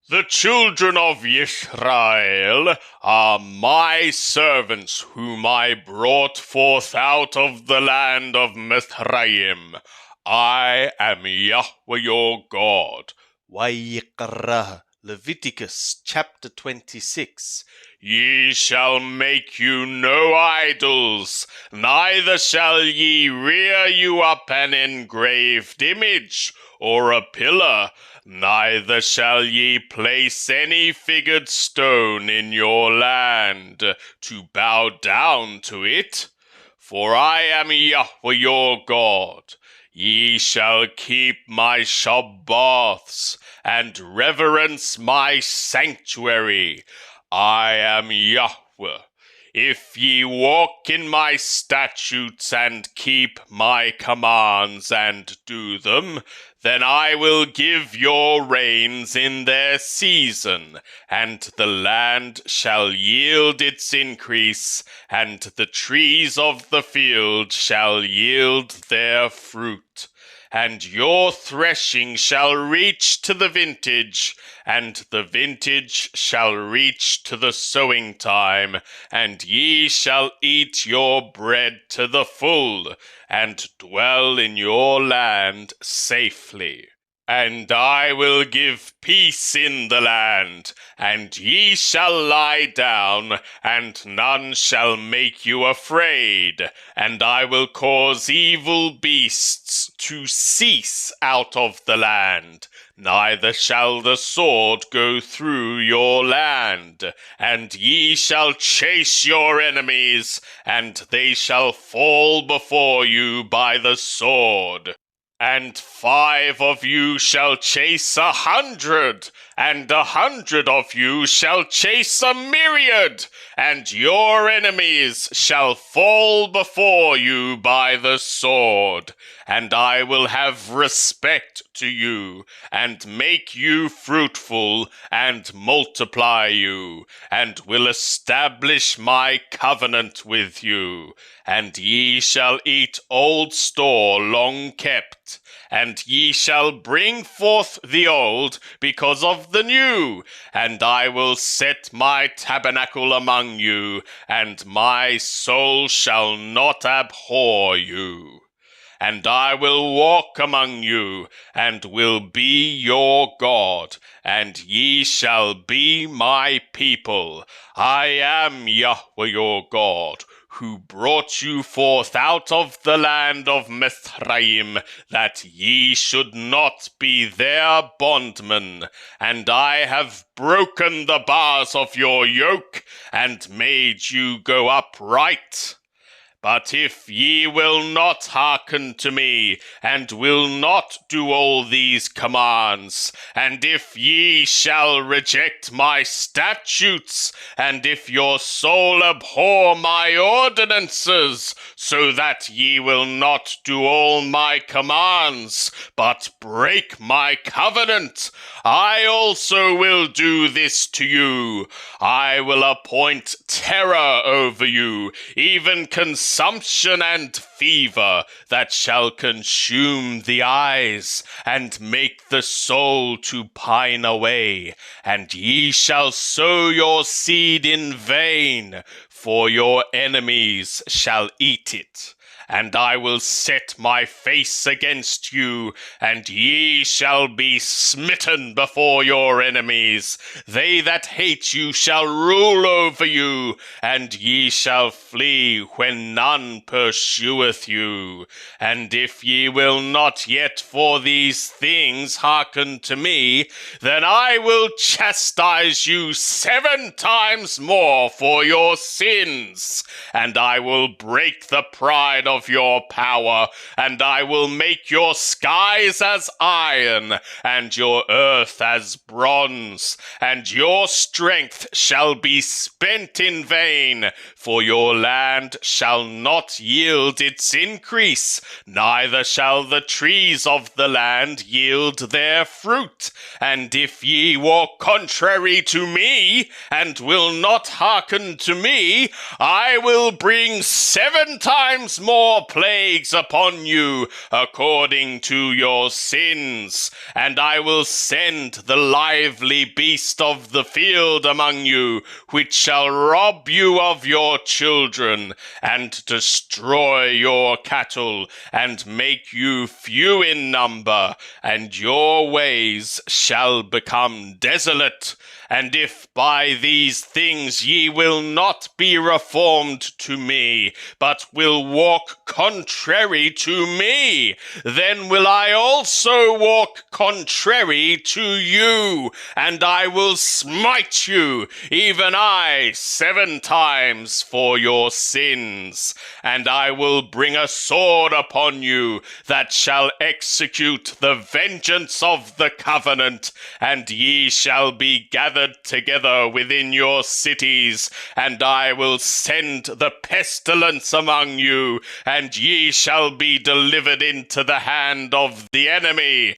The children of Israel are my servants whom I brought forth out of the land of Mithraim. I am Yahweh your God. Vayikra, Leviticus chapter 26. Ye shall make you no idols, neither shall ye rear you up an engraved image, or a pillar, neither shall ye place any figured stone in your land, to bow down to it. For I am Yahweh your God. Ye shall keep my Shabbaths, and reverence my sanctuary. I am Yahweh. If ye walk in my statutes and keep my commands and do them, then I will give your rains in their season, and the land shall yield its increase, and the trees of the field shall yield their fruit. And your threshing shall reach to the vintage, and the vintage shall reach to the sowing time, and ye shall eat your bread to the full, and dwell in your land safely. And I will give peace in the land, and ye shall lie down, and none shall make you afraid. And I will cause evil beasts to cease out of the land, neither shall the sword go through your land. And ye shall chase your enemies, and they shall fall before you by the sword. And 5 of you shall chase 100, and 100 of you shall chase 1,000,000, and your enemies shall fall before you by the sword. And I will have respect to you, and make you fruitful, and multiply you, and will establish my covenant with you. And ye shall eat old store long kept, and ye shall bring forth the old because of the new. And I will set my tabernacle among you, and my soul shall not abhor you. And I will walk among you, and will be your God, and ye shall be my people. I am Yahweh your God, who brought you forth out of the land of Mithraim, that ye should not be their bondmen. And I have broken the bars of your yoke, and made you go upright. But if ye will not hearken to me, and will not do all these commands, and if ye shall reject my statutes, and if your soul abhor my ordinances, so that ye will not do all my commands, but break my covenant, I also will do this to you. I will appoint terror over you, even consumption and fever, that shall consume the eyes, and make the soul to pine away. And ye shall sow your seed in vain, for your enemies shall eat it. And I will set my face against you, and ye shall be smitten before your enemies. They that hate you shall rule over you, and ye shall flee when none pursueth you. And if ye will not yet for these things hearken to me, then I will chastise you 7 times more for your sins. And I will break the pride of your power, and I will make your skies as iron, and your earth as bronze, and your strength shall be spent in vain, for your land shall not yield its increase, neither shall the trees of the land yield their fruit. And if ye walk contrary to me, and will not hearken to me, I will bring 7 times more more plagues upon you according to your sins, and I will send the lively beast of the field among you, which shall rob you of your children, and destroy your cattle, and make you few in number, and your ways shall become desolate. And if by these things ye will not be reformed to me, but will walk contrary to me, then will I also walk contrary to you, and I will smite you, even I, 7 times for your sins. And I will bring a sword upon you that shall execute the vengeance of the covenant, and ye shall be gathered together within your cities, and I will send the pestilence among you, and ye shall be delivered into the hand of the enemy.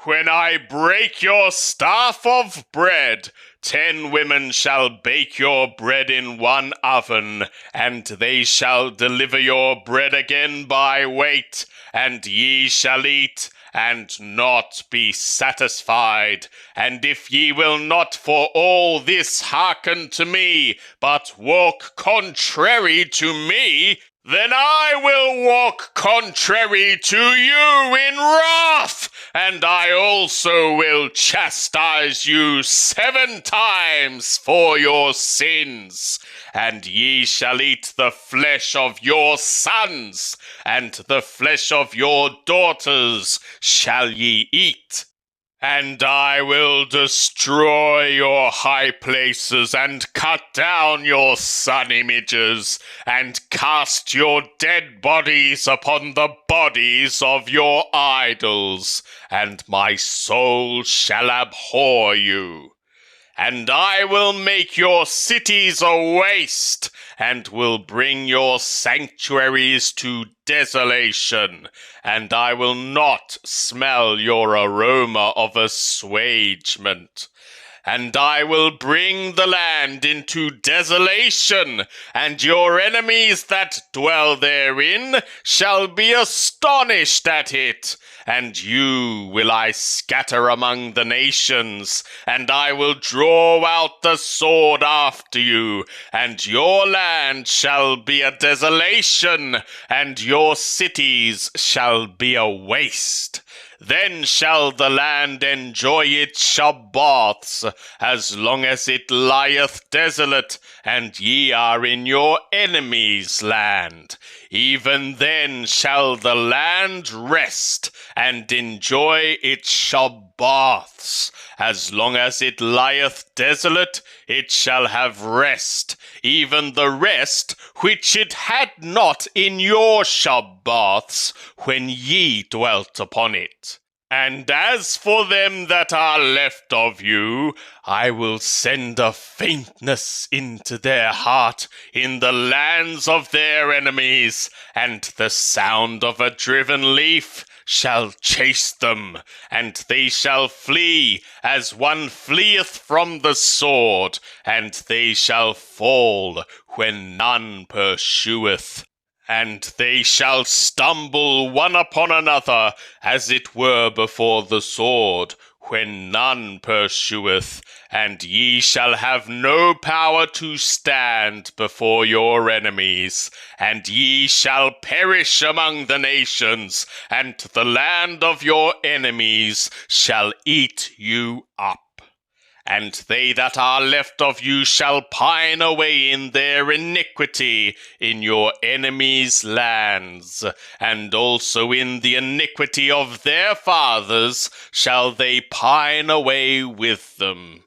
When I break your staff of bread, 10 women shall bake your bread in one oven, and they shall deliver your bread again by weight, and ye shall eat, and not be satisfied. And if ye will not for all this hearken to me, but walk contrary to me, then I will walk contrary to you in wrath, and I also will chastise you 7 times for your sins. And ye shall eat the flesh of your sons, and the flesh of your daughters shall ye eat. And I will destroy your high places, and cut down your sun images, and cast your dead bodies upon the bodies of your idols, and my soul shall abhor you. And I will make your cities a waste, and will bring your sanctuaries to desolation, and I will not smell your aroma of assuagement. And I will bring the land into desolation, and your enemies that dwell therein shall be astonished at it. And you will I scatter among the nations, and I will draw out the sword after you, and your land shall be a desolation, and your cities shall be a waste. Then shall the land enjoy its Shabbaths, as long as it lieth desolate, and ye are in your enemy's land. Even then shall the land rest, and enjoy its Shabbaths. As long as it lieth desolate, it shall have rest, even the rest which it had not in your Shabbaths, when ye dwelt upon it. And as for them that are left of you, I will send a faintness into their heart in the lands of their enemies, and the sound of a driven leaf shall chase them, and they shall flee as one fleeth from the sword, and they shall fall when none pursueth. And they shall stumble one upon another, as it were before the sword, when none pursueth, and ye shall have no power to stand before your enemies, and ye shall perish among the nations, and the land of your enemies shall eat you up. And they that are left of you shall pine away in their iniquity in your enemies' lands, and also in the iniquity of their fathers shall they pine away with them.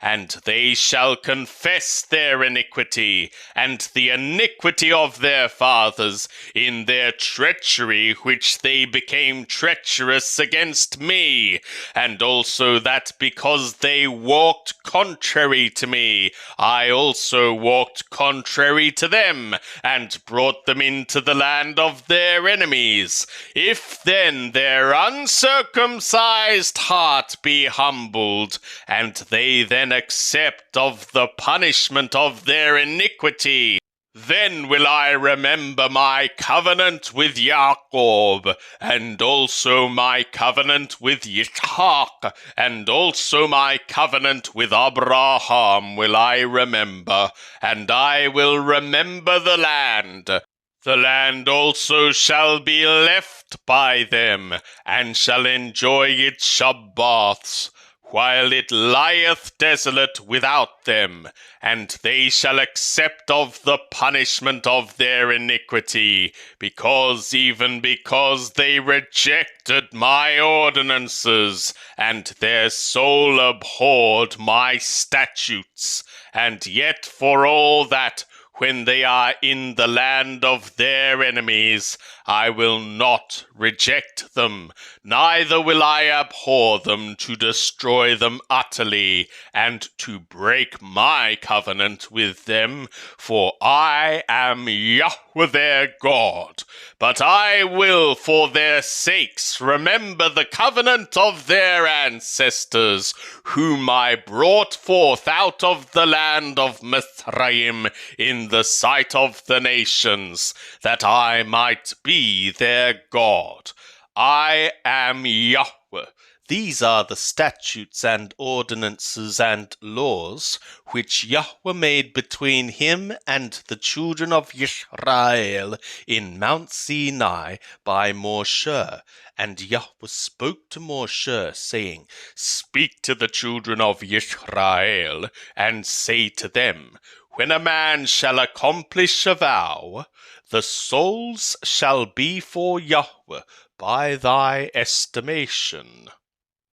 And they shall confess their iniquity, and the iniquity of their fathers, in their treachery which they became treacherous against me, and also that because they walked contrary to me, I also walked contrary to them, and brought them into the land of their enemies. If then their uncircumcised heart be humbled, and they then accept of the punishment of their iniquity, Then will I remember my covenant with Jacob, and also my covenant with Yitzhak, and also my covenant with Abraham will I remember, and I will remember the land. The land also shall be left by them, and shall enjoy its Shabbaths, while it lieth desolate without them, and they shall accept of the punishment of their iniquity, because they rejected my ordinances, and their soul abhorred my statutes. And yet for all that, when they are in the land of their enemies, I will not reject them, neither will I abhor them to destroy them utterly, and to break my covenant with them, for I am Yahweh their God. But I will for their sakes remember the covenant of their ancestors, whom I brought forth out of the land of Mithraim in the sight of the nations, that I might be their God. I am Yahweh. These are the statutes and ordinances and laws which Yahweh made between him and the children of Israel in Mount Sinai by Moshe. And Yahweh spoke to Moshe, saying, Speak to the children of Israel, and say to them, When a man shall accomplish a vow, the souls shall be for Yahweh by thy estimation.